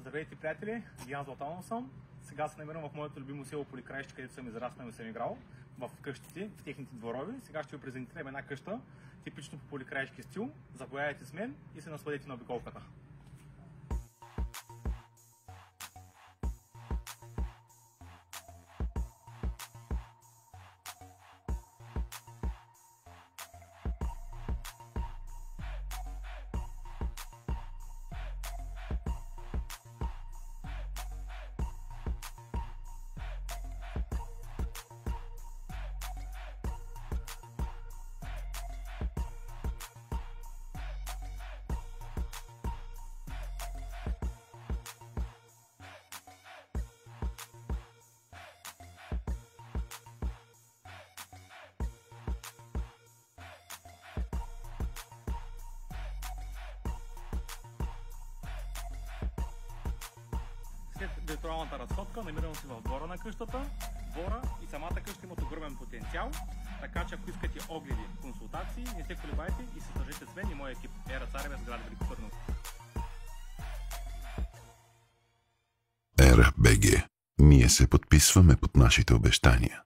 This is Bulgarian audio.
Здравейте, приятели! Диан Златанов съм. Сега се намирам в моето любимо село Поликраище, където съм израснал и съм играл в къщите, в техните дворове. Сега ще ви презентирам една къща, типично по поликраишки стил. Заповядайте с мен и се насладете на обиколката. След виртуалната разходка намирам се в двора на къщата. Двора и самата къща имат огромен потенциал, така че ако искате огледи, консултации, не се колебайте и се свържете с мен и моя екип. Ера Царевец, град Велико Търново. ЕРА БГ. Ние се подписваме под нашите обещания.